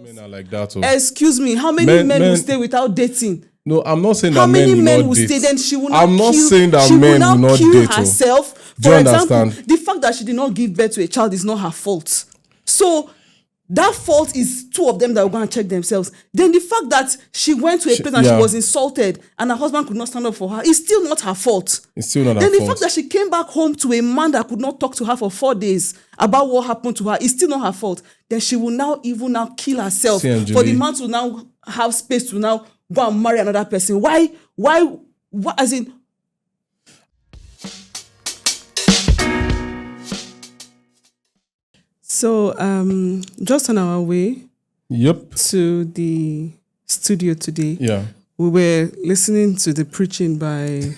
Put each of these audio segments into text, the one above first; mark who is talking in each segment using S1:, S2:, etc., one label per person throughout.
S1: Men are like that.
S2: Excuse me, how many men will stay without dating?
S1: No, I'm not saying
S2: how
S1: that
S2: many men
S1: will
S2: stay?
S1: date.
S2: Then she will not.
S1: I'm not
S2: kill,
S1: saying that
S2: she
S1: men
S2: will
S1: not
S2: kill
S1: date.
S2: herself.
S1: Do you
S2: For example,
S1: understand?
S2: the fact that she did not give birth to a child is not her fault. So that fault is two of them that will go and check themselves. Then the fact that she went to a place and she was insulted and her husband could not stand up for her is still not her fault.
S1: It's still not her
S2: fault. Then the
S1: fault.
S2: fact that she came back home to a man that could not talk to her for 4 days about what happened to her is still not her fault. Then she will now kill herself for the man to now have space to now go and marry another person. Why as in... So, just on our way to the studio today, we were listening to the preaching by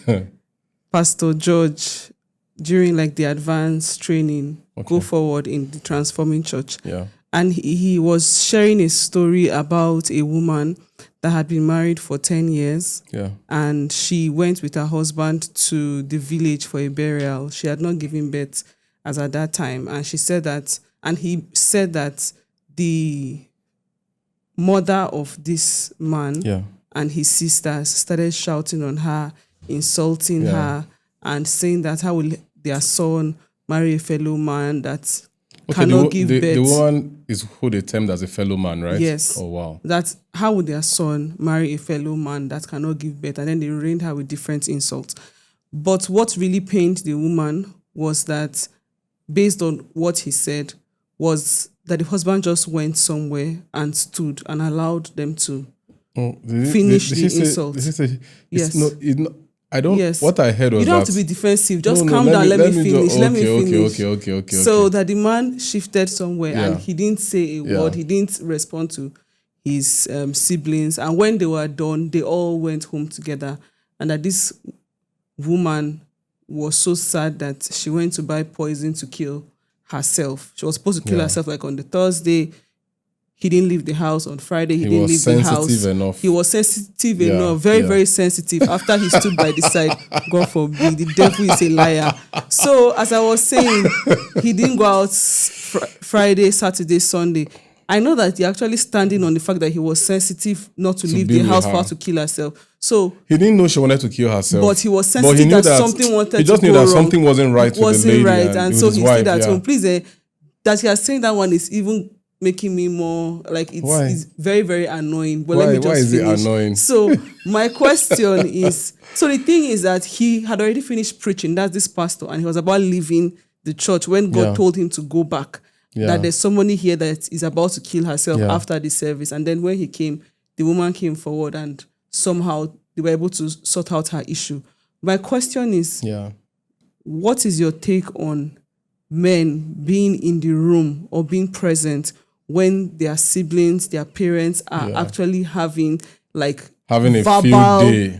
S2: Pastor George during the advanced training, Go Forward in the Transforming Church.
S1: Yeah.
S2: And he was sharing a story about a woman that had been married for 10 years.
S1: Yeah.
S2: And she went with her husband to the village for a burial. She had not given birth as at that time. And she said that, and he said that the mother of this man and his sisters started shouting on her, insulting her, and saying that how will their son marry a fellow man that cannot give birth.
S1: The woman is who they termed as a fellow man, right?
S2: Yes.
S1: Oh, wow.
S2: That how would their son marry a fellow man that cannot give birth? And then they rained her with different insults. But what really pained the woman was that, based on what he said, was that the husband just went somewhere and stood and allowed them to finish the insult.
S1: Yes. I don't. Yes. What I heard was
S2: you don't have to be defensive. Just calm down. Let me finish. Let me finish.
S1: Okay.
S2: So that the man shifted somewhere and he didn't say a word. He didn't respond to his siblings. And when they were done, they all went home together. And that this woman was so sad that she went to buy poison to kill herself. She was supposed to kill herself on the Thursday. He didn't leave the house. On Friday, he didn't leave the house. He was sensitive enough, very sensitive. After he stood by the side, God forbid, the devil is a liar. So, as I was saying, he didn't go out Friday, Saturday, Sunday. I know that he actually standing on the fact that he was sensitive not to leave the house for her to kill herself. So
S1: he didn't know she wanted to kill herself,
S2: but he was sensitive that something wanted to go wrong. He just knew that
S1: something wasn't right with the lady,
S2: right, and so he stayed at home. Please, that he has saying that one is even making me more it's very, very annoying. But let me just finish.
S1: Is it annoying?
S2: So my question is, so the thing is that he had already finished preaching. That's this pastor, and he was about leaving the church when God told him to go back. That there's somebody here that is about to kill herself after the service. And then when he came, the woman came forward and somehow they were able to sort out her issue. My question is, what is your take on men being in the room or being present when their siblings, their parents are actually having
S1: a
S2: verbal
S1: field day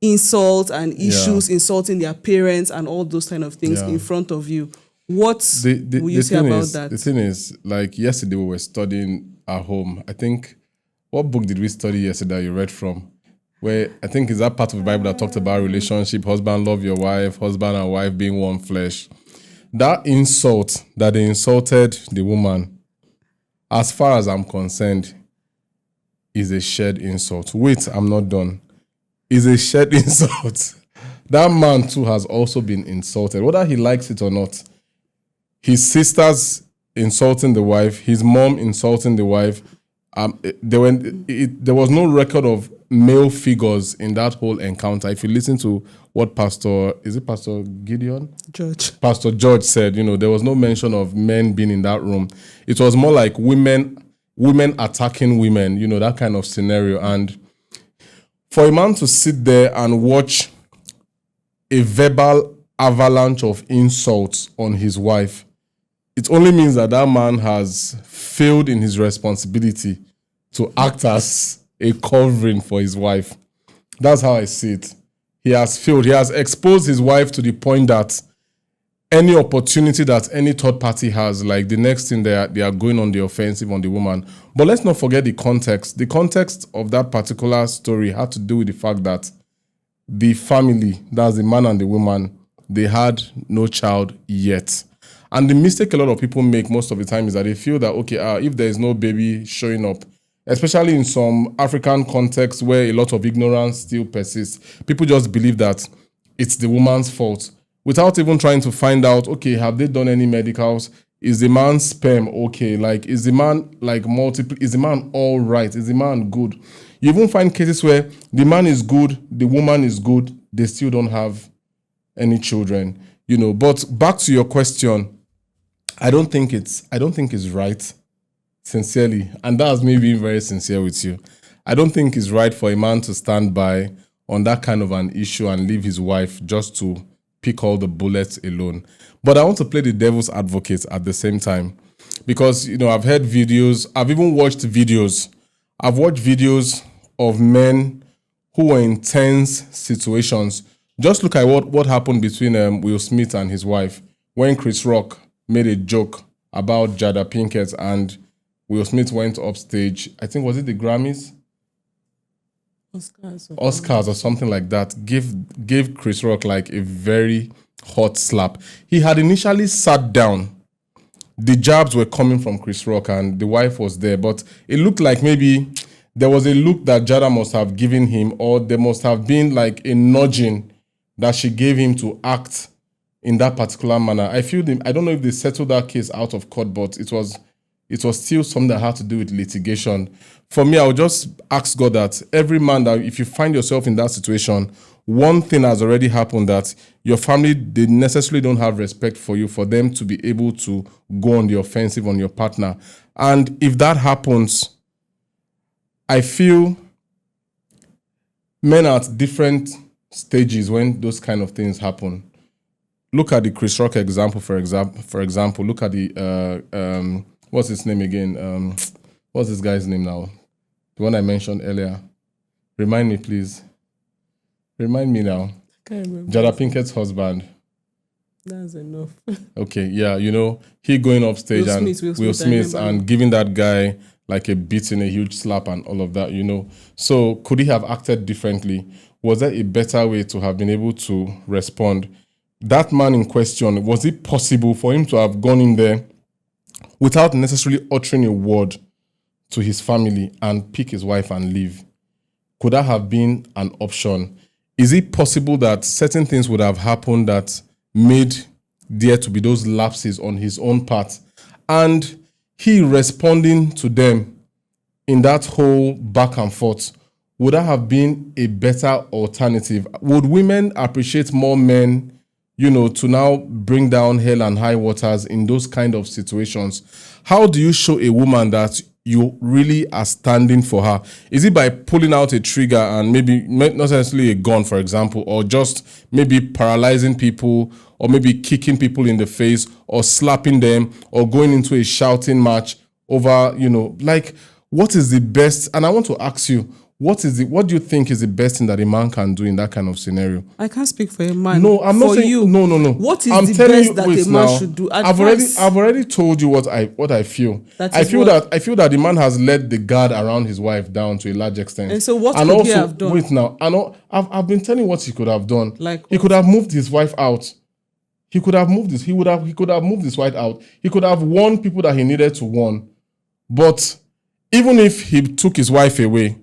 S2: insult and issues, insulting their parents and all those kind of things in front of you? What will you say about that?
S1: The thing is, yesterday we were studying at home. I think, what book did we study yesterday you read from? Where I think is that part of the Bible that talked about relationship, husband love your wife, husband and wife being one flesh. That insult that they insulted the woman, as far as I'm concerned, is a shared insult. Wait, I'm not done. Is a shared insult. That man too has also been insulted, whether he likes it or not. His sisters insulting the wife, his mom insulting the wife. There was no record of male figures in that whole encounter. If you listen to what Pastor Gideon? Pastor George said, there was no mention of men being in that room. It was more like women attacking women, that kind of scenario. And for a man to sit there and watch a verbal avalanche of insults on his wife, it only means that man has failed in his responsibility to act as a covering for his wife. That's how I see it. He has failed. He has exposed his wife to the point that any opportunity that any third party has, the next thing they are going on the offensive on the woman. But let's not forget the context. The context of that particular story had to do with the fact that the family, that's the man and the woman, they had no child yet. And the mistake a lot of people make most of the time is that they feel that, okay, if there is no baby showing up, especially in some African contexts where a lot of ignorance still persists, people just believe that it's the woman's fault without even trying to find out, okay, have they done any medicals? Is the man's sperm okay? Like, is the man like multiple? Is the man all right? Is the man good? You even find cases where the man is good, the woman is good, they still don't have any children, But back to your question, I don't think it's right, sincerely, and that's me being very sincere with you. I don't think it's right for a man to stand by on that kind of an issue and leave his wife just to pick all the bullets alone. But I want to play the devil's advocate at the same time, because I've heard videos, I've even watched videos. I've watched videos of men who were in tense situations. Just look at what happened between Will Smith and his wife when Chris Rock made a joke about Jada Pinkett and Will Smith went upstage. I think, was it the Grammys? Oscars or something like that. Gave Chris Rock like a very hot slap. He had initially sat down. The jabs were coming from Chris Rock and the wife was there, but it looked like maybe there was a look that Jada must have given him, or there must have been like a nudging that she gave him to act in that particular manner. I don't know if they settled that case out of court, but it was still something that had to do with litigation. For me, I would just ask God that every man, that if you find yourself in that situation, one thing has already happened, that your family, they necessarily don't have respect for you, for them to be able to go on the offensive on your partner. And if that happens, I feel men are at different stages when those kind of things happen. Look at the Chris Rock example, for example. Look at the what's his name again? What's this guy's name now? The one I mentioned earlier. Remind me, please. Remind me now.
S2: I can't remember.
S1: Jada Pinkett's husband.
S2: That's enough.
S1: Okay, yeah, he going up stage and Will Smith and giving that guy like a beating, a huge slap and all of that, So could he have acted differently? Was there a better way to have been able to respond? That man in question, was it possible for him to have gone in there without necessarily uttering a word to his family and pick his wife and leave? Could that have been an option? Is it possible that certain things would have happened that made there to be those lapses on his own part, and he responding to them in that whole back and forth? Would that have been a better alternative? Would women appreciate more men, to now bring down hell and high waters in those kind of situations? How do you show a woman that you really are standing for her? Is it by pulling out a trigger and maybe not necessarily a gun, for example, or just maybe paralyzing people, or maybe kicking people in the face, or slapping them, or going into a shouting match over, what is the best? And I want to ask you, what do you think is the best thing that a man can do in that kind of scenario?
S2: I can't speak for a man.
S1: No, I'm not saying you. No.
S2: What is the best that a man should do?
S1: I've already told you what I feel. I feel that the man has let the guard around his wife down to a large extent.
S2: And so what could he have done?
S1: Wait now. I've been telling you what he could have done.
S2: Like
S1: he could have moved his wife out. He could have moved this. He could have moved his wife out. He could have warned people that he needed to warn. But even if he took his wife away,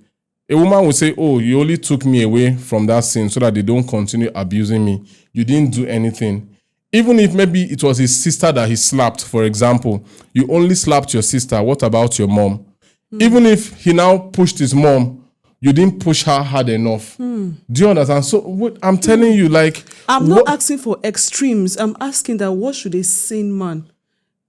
S1: a woman would say, oh, you only took me away from that scene so that they don't continue abusing me. You didn't do anything. Even if maybe it was his sister that he slapped, for example, you only slapped your sister. What about your mom? Even if he now pushed his mom, you didn't push her hard enough. Do you understand? So I'm telling you,
S2: I'm not asking for extremes. I'm asking that what should a sane man?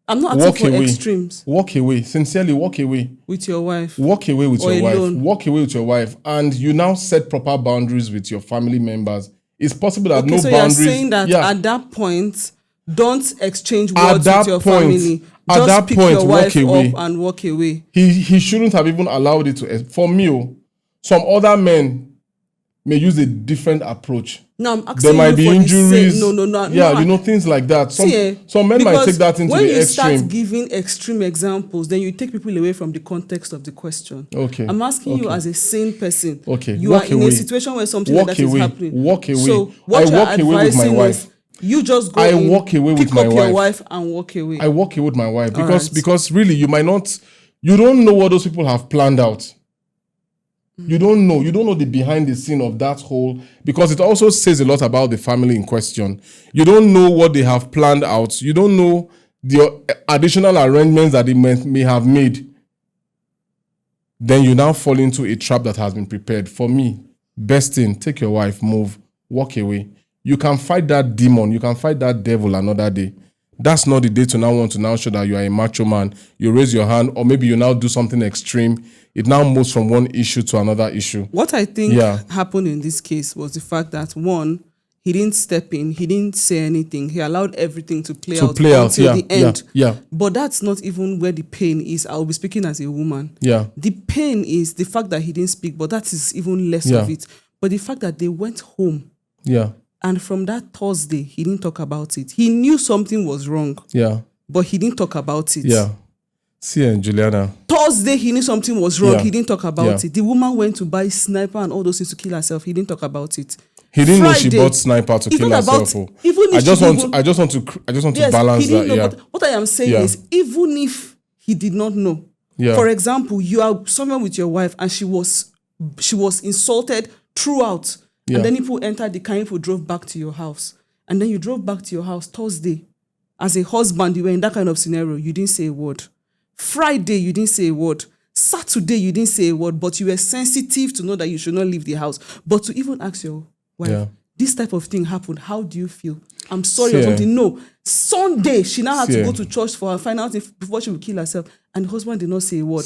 S2: I'm not asking for extremes.
S1: Walk away. Sincerely, walk away.
S2: With your wife.
S1: Walk away with your
S2: alone.
S1: Wife. Walk away with your wife. And you now set proper boundaries with your family members. It's possible that no
S2: so
S1: boundaries.
S2: You're saying that at that point, don't exchange words with your family. Just pick your wife up and walk away.
S1: He shouldn't have even allowed it to. For me, some other men may use a different approach.
S2: No, I'm asking
S1: there might
S2: you
S1: be
S2: for
S1: injuries.
S2: No.
S1: Yeah, things like that. Some men might take that into the extreme. When
S2: you start giving extreme examples, then you take people away from the context of the question.
S1: Okay.
S2: I'm asking you as a sane person.
S1: Okay.
S2: You are in a situation where something like that is happening.
S1: Walk away.
S2: So what
S1: I walk away with my wife.
S2: You just go
S1: I walk away with my
S2: pick up your
S1: wife.
S2: wife and walk away.
S1: I walk away with my wife
S2: All
S1: because
S2: right.
S1: because really you don't know what those people have planned out. You don't know the behind the scene of that whole, because it also says a lot about the family in question. You don't know what they have planned out. You don't know the additional arrangements that they may have made. Then you now fall into a trap that has been prepared. For me, best thing, take your wife, move, walk away. You can fight that demon, you can fight that devil another day. That's not the day to now want to now show that you are a macho man. You raise your hand, or maybe you now do something extreme. It now moves from one issue to another issue.
S2: What I think happened in this case was the fact that, one, he didn't step in, he didn't say anything. He allowed everything to play out until the end. But that's not even where the pain is. I'll be speaking as a woman. The pain is the fact that he didn't speak, but that is even less of it. But the fact that they went home. And from that Thursday, he didn't talk about it. He knew something was wrong. But he didn't talk about it.
S1: See, and Juliana.
S2: Thursday, he knew something was wrong. He didn't talk about it. The woman went to buy sniper and all those things to kill herself. He didn't talk about it.
S1: He didn't know she bought sniper to kill herself. I just want to balance that.
S2: But what I am saying is, even if he did not know, for example, you are somewhere with your wife and she was insulted throughout, and then people entered the car, people drove back to your house, and then you drove back to your house Thursday. As a husband, you were in that kind of scenario. You didn't say a word. Friday, you didn't say a word. Saturday, you didn't say a word, but you were sensitive to know that you should not leave the house. But to even ask your wife, this type of thing happened, how do you feel? I'm sorry or something. No. Sunday, she now had to go to church for her final thing before she would kill herself, and the husband did not say a word.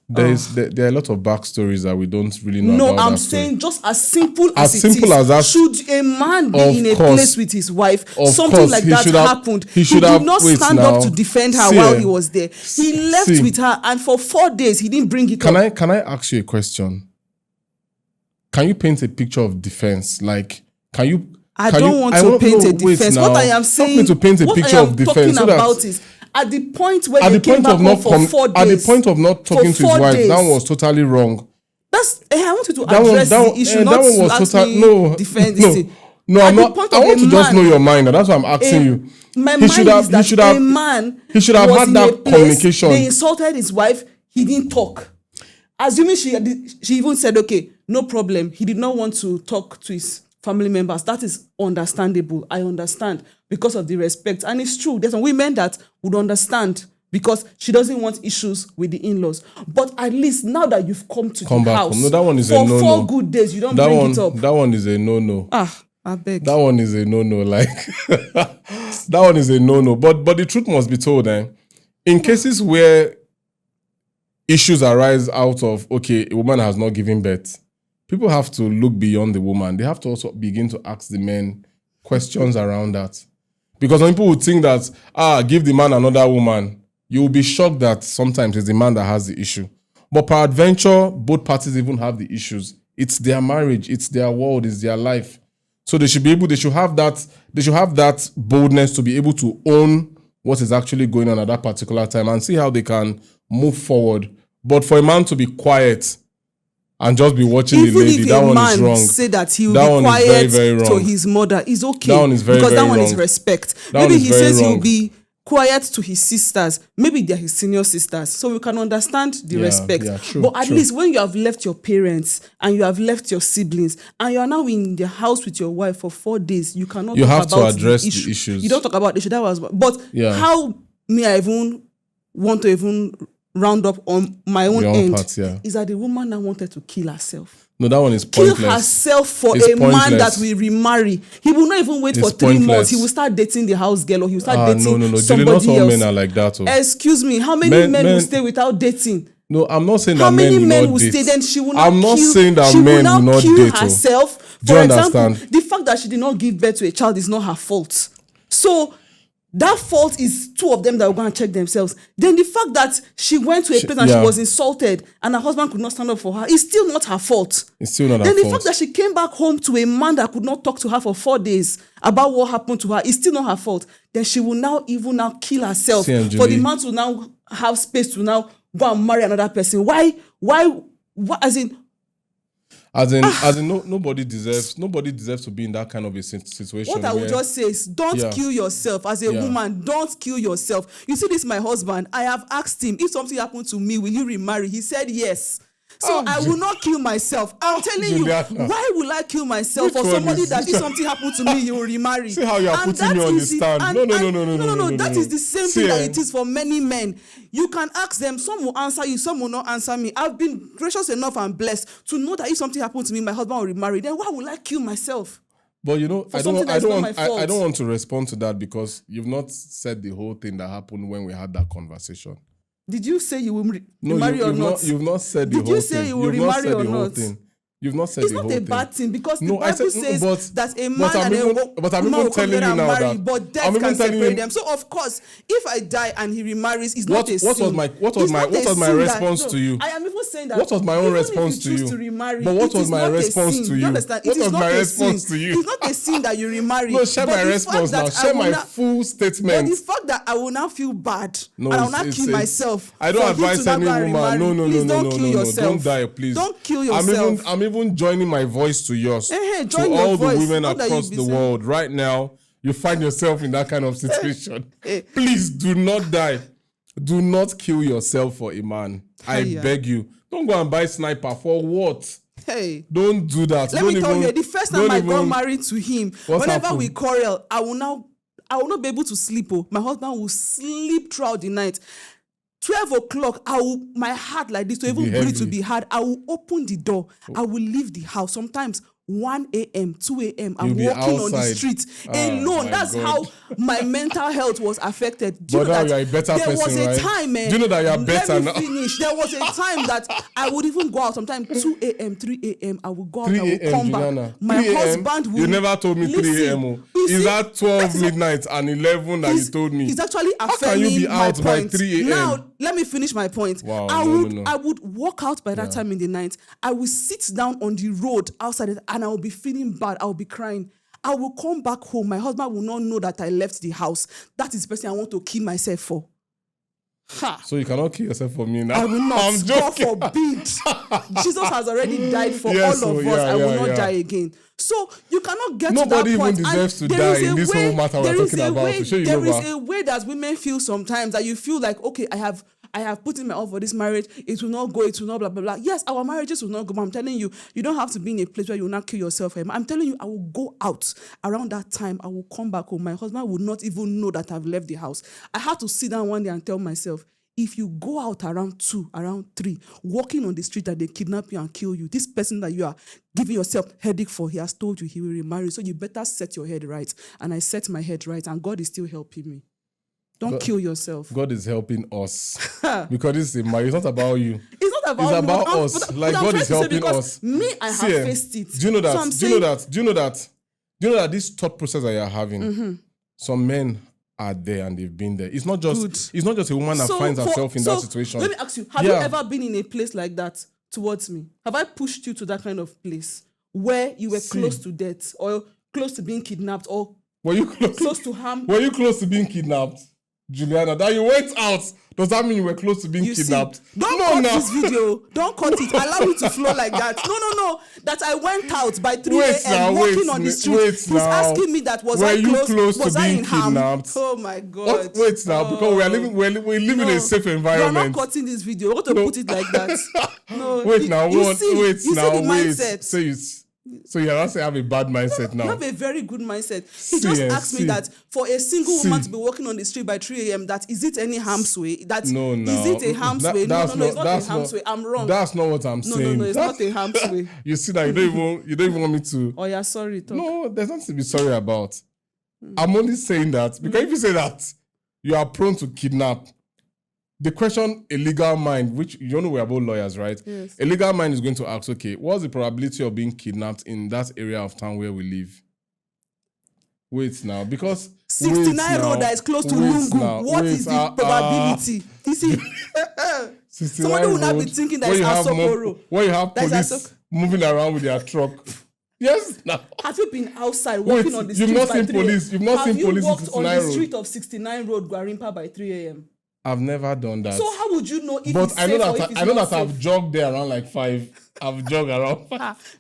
S1: There are a lot of backstories that we don't really know about.
S2: No, I'm saying just as simple
S1: as
S2: it is.
S1: As that,
S2: should a man be in a place with his wife, something like that happened, he did not stand up to defend her while he was there. He left with her, and for 4 days, he didn't bring it up.
S1: Can I ask you a question? Can you paint a picture of defense? Like,
S2: I don't want to paint a defense. What I am saying,
S1: to paint a picture of defense.
S2: What I am talking about is, at the point where they came back home for 4 days.
S1: At the point of not talking to his wife, that was totally wrong.
S2: I want you to address the issue, not to ask me defend this thing.
S1: No, I'm not. I want to just know your mind. That's why I'm asking you.
S2: My mind is that a man
S1: he should have had that communication.
S2: They insulted his wife. He didn't talk. Assuming she even said, okay, no problem. He did not want to talk to his family members. That is understandable. I understand because of the respect. And it's true. There's some women that would understand because she doesn't want issues with the in-laws. But at least now that you've come to the house
S1: no, that one is
S2: for
S1: a no-no.
S2: 4 good days, you don't bring it up.
S1: That one is a no-no.
S2: I beg.
S1: That one is a no-no. Like that one is a no-no. But the truth must be told, in cases where issues arise out of, okay, a woman has not given birth, people have to look beyond the woman. They have to also begin to ask the men questions around that. Because when people would think that, give the man another woman, you will be shocked that sometimes it's the man that has the issue. But peradventure, both parties even have the issues. It's their marriage, it's their world, it's their life. So they should have that boldness to be able to own what is actually going on at that particular time and see how they can move forward. But for a man to be quiet and just be watching the lady, that one is wrong.
S2: Even if a man say that he will be quiet to his mother, is okay.
S1: That one is very,
S2: because
S1: very
S2: that one
S1: wrong.
S2: is respect.
S1: Maybe
S2: he says he will be quiet to his sisters. Maybe they're his senior sisters. So we can understand the respect.
S1: True,
S2: but at least when you have left your parents and you have left your siblings and you are now in the house with your wife for 4 days, you cannot talk about
S1: to address
S2: the issue.
S1: The issues.
S2: You don't talk about the issue. That was, but how me I even want to even round up on my own end is that the woman now wanted to kill herself.
S1: No, that one is pointless.
S2: Kill herself for a man that will remarry. He will not even wait for 3 months. He will start dating the house girl or he will start dating somebody else.
S1: Not all men are like that.
S2: Excuse me, how many men will stay without dating?
S1: No, I'm not saying
S2: how
S1: that men will not date.
S2: How many men will stay? Then she will not
S1: I'm not saying that men will not
S2: kill
S1: date
S2: herself.
S1: Do
S2: For
S1: you
S2: example,
S1: understand?
S2: the fact that she did not give birth to a child is not her fault. So that fault is 2 of them that were going to check themselves. Then the fact that she went to a place and she was insulted and her husband could not stand up for her is still not her fault.
S1: It's still not her
S2: fault.
S1: Then
S2: the fact that she came back home to a man that could not talk to her for 4 days about what happened to her is still not her fault. Then she will now kill herself for the man to now have space to now go and marry another person. Why as in,
S1: As in, nobody deserves to be in that kind of a situation.
S2: What I would just say is, don't kill yourself. As a woman, don't kill yourself. You see, this my husband. I have asked him, if something happened to me, will you remarry? He said yes. So I will not kill myself. I'm telling
S1: Juliana,
S2: you, why will I kill myself for somebody that if something happened to me, he will remarry?
S1: See how you are putting me on the stand. No.
S2: That is the same thing that it is for many men. You can ask them, some will answer you, some will not answer me. I've been gracious enough and blessed to know that if something happened to me, my husband will remarry. Then why will I kill myself?
S1: But I don't want to respond to that because you've not said the whole thing that happened when we had that conversation.
S2: Did you say you will remarry or not?
S1: You've not said the whole thing. Did you say
S2: you will remarry or not?
S1: You've not said the whole thing.
S2: It's not a bad thing because the Bible says that a man and a woman will come together and marry, but death can separate them. So of course, if I die and he remarries, it's not a sin.
S1: What was my response to you?
S2: I am even saying that.
S1: What was my own response to you? But what was my response to you? What was my response to you?
S2: It's not a sin that you remarry.
S1: No, share my response now. Share my full statement.
S2: But the fact that I will now feel bad and I will not kill myself.
S1: I don't advise any woman. No. Don't die, please.
S2: Don't kill yourself.
S1: I'm even joining my voice to yours. To all the women across the world right now, you find yourself in that kind of situation. Please do not die. Do not kill yourself for a man. I beg you. Don't go and buy sniper for what?
S2: Hey,
S1: don't do that.
S2: Let me tell you, the first time I got married to him, whenever we quarrel, I will not be able to sleep. My husband will sleep throughout the night. 12 o'clock, my heart like this, to even breathe to be hard. I will open the door. I will leave the house. Sometimes 1 a.m., 2 a.m., I'm walking on the street alone. That's how my mental health was affected.
S1: But now you're a better person, right?
S2: There was a time,
S1: do you know that you're better now?
S2: Finish. There was a time that I would even go out. Sometimes 2 a.m., 3 a.m., I would go out, I would come back. My husband would...
S1: You never told me 3 a.m. Is that 12 midnight and 11 that you told me?
S2: It's actually affirming
S1: how can you be out by 3 a.m.?
S2: Now, let me finish my point.
S1: Wow,
S2: I would walk out by that time in the night. I would sit down on the road outside it, and I will be feeling bad. I will be crying. I will come back home. My husband will not know that I left the house. That is the person I want to kill myself for. Ha.
S1: So you cannot kill yourself for me now?
S2: I will not. I'm joking. God forbid. Jesus has already died for all of us. I will not die again. So you cannot get
S1: Nobody
S2: to that point.
S1: Nobody even deserves to die in this whole matter we're talking about.
S2: There is a way that women feel sometimes that you feel like, okay, I have put in my all for this marriage. It will not go. It will not blah, blah, blah. Yes, our marriages will not go. But I'm telling you, you don't have to be in a place where you will not kill yourself. I'm telling you, I will go out around that time. I will come back home. My husband will not even know that I've left the house. I had to sit down one day and tell myself, if you go out around 2, around 3, walking on the street that they kidnap you and kill you, this person that you are giving yourself headache for, he has told you he will remarry. So you better set your head right. And I set my head right, and God is still helping me. Don't kill yourself.
S1: God is helping us. Because this is marriage. It's not about you.
S2: It's not about
S1: It's about us. But God is helping us.
S2: Me, I have faced it.
S1: Do you know that? Do you know that this thought process that you're having, some men are there and they've been there. It's not just a woman that finds herself in that situation.
S2: Let me ask you, have you ever been in a place like that towards me? Have I pushed you to that kind of place where you were close to death or close to being kidnapped or
S1: were you close
S2: to harm?
S1: Were you close to being kidnapped? Juliana, that you went out, does that mean you were close to being kidnapped?
S2: Don't cut this video. Don't cut it. Allow it to flow like that. No. That I went out by 3 a.m. walking on the street. He's asking me that was I close to being kidnapped? Oh my God.
S1: Wait now, because we're living in a safe environment.
S2: You're not cutting this video. We're going to put it like that. No.
S1: Wait now.
S2: You see the mindset.
S1: So you also have a bad mindset now.
S2: You have a very good mindset. He just asked me that for a single woman to be walking on the street by 3 a.m., that is it any harm's way?
S1: No.
S2: Is it a harm's way? No, it's not a harm's way. I'm wrong.
S1: That's not what I'm saying.
S2: No, it's not a harm's way.
S1: You see that you don't even want me to.
S2: Oh, yeah, sorry. Talk.
S1: No, there's nothing to be sorry about. I'm only saying that because if you say that, you are prone to kidnap. The question a legal mind, which you know we're both lawyers, right?
S2: Yes.
S1: A legal mind is going to ask, okay, what's the probability of being kidnapped in that area of town where we live? Wait now, because
S2: 69 road that is close to Lungu. What is the probability? You see, somebody will not be thinking that it's Asokoro.
S1: Where you have police moving around with their truck. Yes, now.
S2: Have you been outside walking on the street
S1: by 3 a.m.? You've not seen police
S2: on the street of 69 road, Gwarimpa by 3 a.m.?
S1: I've never done that.
S2: So how would you know if
S1: but
S2: it's safe or if it's not safe?
S1: I know that I've jogged there around like 5. I've jogged around.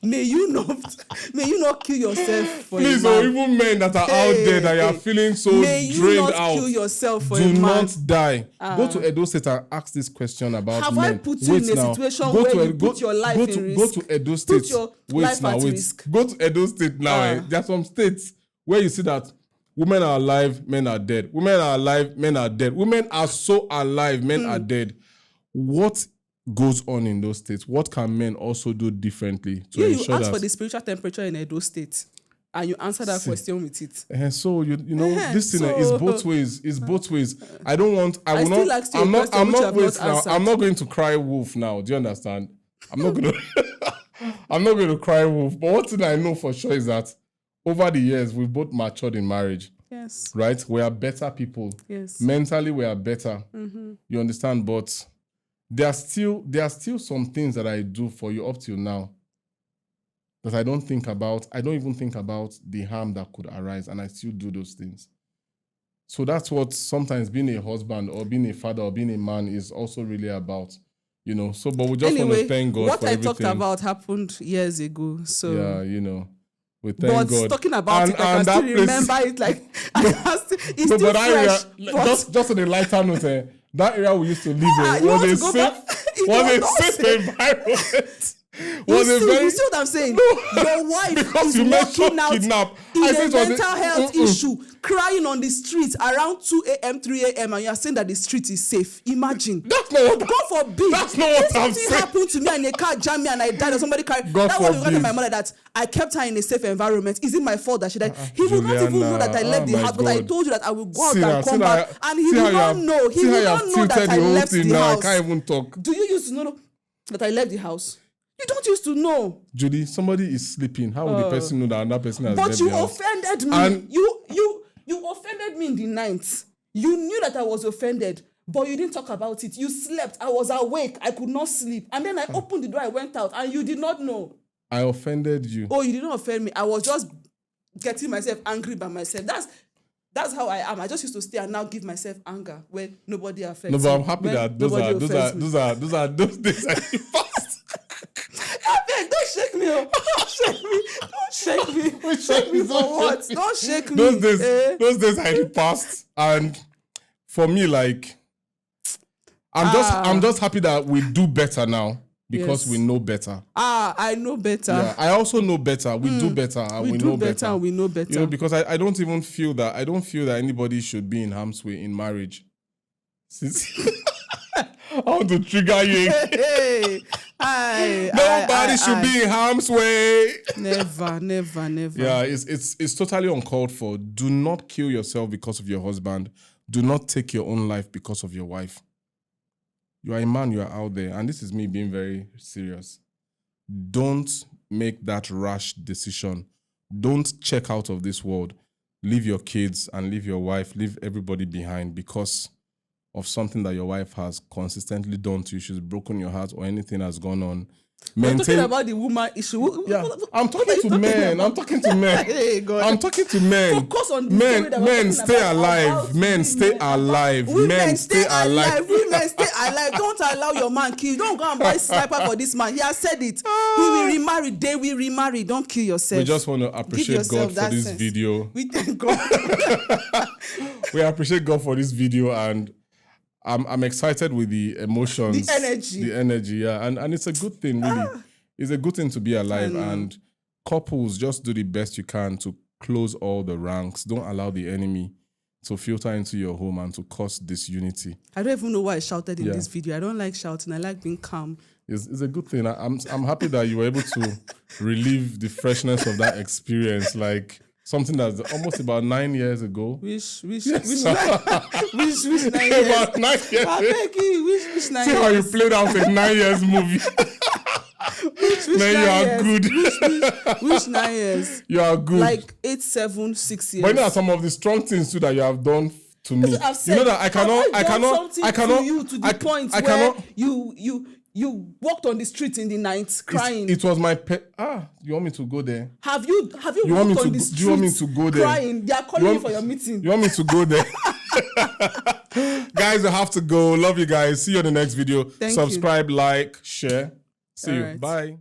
S2: May you not kill yourself for
S1: Please,
S2: a man.
S1: or even men that are out there that you are feeling so
S2: May you
S1: drained
S2: not
S1: out.
S2: kill yourself for
S1: Do
S2: a man.
S1: not die. Go to Edo State and ask this question about
S2: Have
S1: men.
S2: I put you in a situation where you put your life in risk?
S1: Go to Edo State.
S2: Put your life at risk.
S1: Go to Edo State now. There are some states where you see that women are alive, men are dead. Women are alive, men are dead. Women are so alive, men are dead. What goes on in those states? What can men also do differently to ensure
S2: you ask
S1: that
S2: for the spiritual temperature in Edo State, and you answer that question with it.
S1: And so you know this thing is both ways. It's both ways. I'm not going to cry wolf now. Do you understand? I'm not going to cry wolf. But one thing I know for sure is that over the years we've both matured in marriage.
S2: Yes.
S1: Right? We are better people.
S2: Yes.
S1: Mentally we are better. Mm-hmm. You understand? But there are still some things that I do for you up till now that I don't think about. I don't even think about the harm that could arise, and I still do those things. So that's what sometimes being a husband or being a father or being a man is also really about, you know. So, but we just want to thank God
S2: what
S1: for everything.
S2: What I talked about happened years ago. So
S1: yeah, you know, we thank God.
S2: But talking about it, I can still remember it like it's still fresh.
S1: Just on a lighter note, that area we used to live in was a safe environment.
S2: You see what I'm saying? No. Your wife is walking out in a mental health issue, crying on the streets around 2 a.m., 3 a.m., and you are saying that the street is safe. Imagine.
S1: That's not what
S2: God forbid.
S1: That's not what I'm saying.
S2: If something happened to me and a car jammed me and I died or somebody cried,
S1: God
S2: that
S1: forbid.
S2: was to my mother that I kept her in a safe environment. Is it my fault that she died? He will not even know that I left the house, but I told you that I will go out and come back. And he will not know. He will not know that I left the house.
S1: I can't even talk.
S2: Do you used to know that I left the house? You don't used to know.
S1: Judy, somebody is sleeping. How will the person know that another person has left the house?
S2: But you offended me. And you offended me in the night. You knew that I was offended, but you didn't talk about it. You slept. I was awake. I could not sleep. And then I opened the door. I went out, and you did not know.
S1: I offended you.
S2: Oh, you did not offend me. I was just getting myself angry by myself. That's how I am. I just used to stay and now give myself anger when nobody affects me.
S1: No, but I'm happy that those are those days I passed.
S2: Don't shake me. Don't shake me. Don't shake me. Shake me for what? Don't shake me.
S1: Those days I passed, and for me, like, I'm just happy that we do better now because we know better.
S2: I know better.
S1: Yeah, I also know better. We do better, and we know better.
S2: We know better.
S1: You know, because I don't even feel that. I don't feel that anybody should be in harm's way in marriage. Since I want to trigger you. Nobody should be in harm's way.
S2: Never.
S1: Yeah, it's totally uncalled for. Do not kill yourself because of your husband. Do not take your own life because of your wife. You are a man, you are out there, and this is me being very serious. Don't make that rash decision. Don't check out of this world. Leave your kids and leave your wife, leave everybody behind because of something that your wife has consistently done to you. She's broken your heart or anything has gone on.
S2: We're talking about the woman issue.
S1: Yeah, I'm talking to men.
S2: Hey, God.
S1: I'm talking to men.
S2: Focus on the
S1: men stay alive. Men stay alive.
S2: Women stay alive. Women stay alive. Don't allow your man kill you. Don't go and buy sniper for this man. He has said it. He will remarry. They will remarry. Don't kill yourself.
S1: We just want to appreciate God for this video.
S2: We thank God.
S1: We appreciate God for this video, and I'm excited with the emotions, the energy, yeah, and it's a good thing, really. It's a good thing to be alive, and couples, just do the best you can to close all the ranks. Don't allow the enemy to filter into your home and to cause disunity.
S2: I don't even know why I shouted in this video. I don't like shouting. I like being calm.
S1: It's a good thing. I'm happy that you were able to relive the freshness of that experience, like something that's almost about 9 years ago.
S2: Which 9 years?
S1: About 9 years.
S2: Which 9 years?
S1: See how you played out a 9 years movie.
S2: Which
S1: you are good.
S2: Which 9 years?
S1: You are good.
S2: Like 8, 7, 6 years.
S1: But you know some of the strong things too that you have done to me. You know that I cannot
S2: to you to the point where you walked on the street in the night crying.
S1: It was my pet. You want me to go there?
S2: Have you walked on the street?
S1: Do you want me to go there?
S2: Crying. They are calling you for your meeting.
S1: You want me to go there? Guys, I have to go. Love you guys. See you on the next video.
S2: Thank
S1: Subscribe, like, share. See you.
S2: Right.
S1: Bye.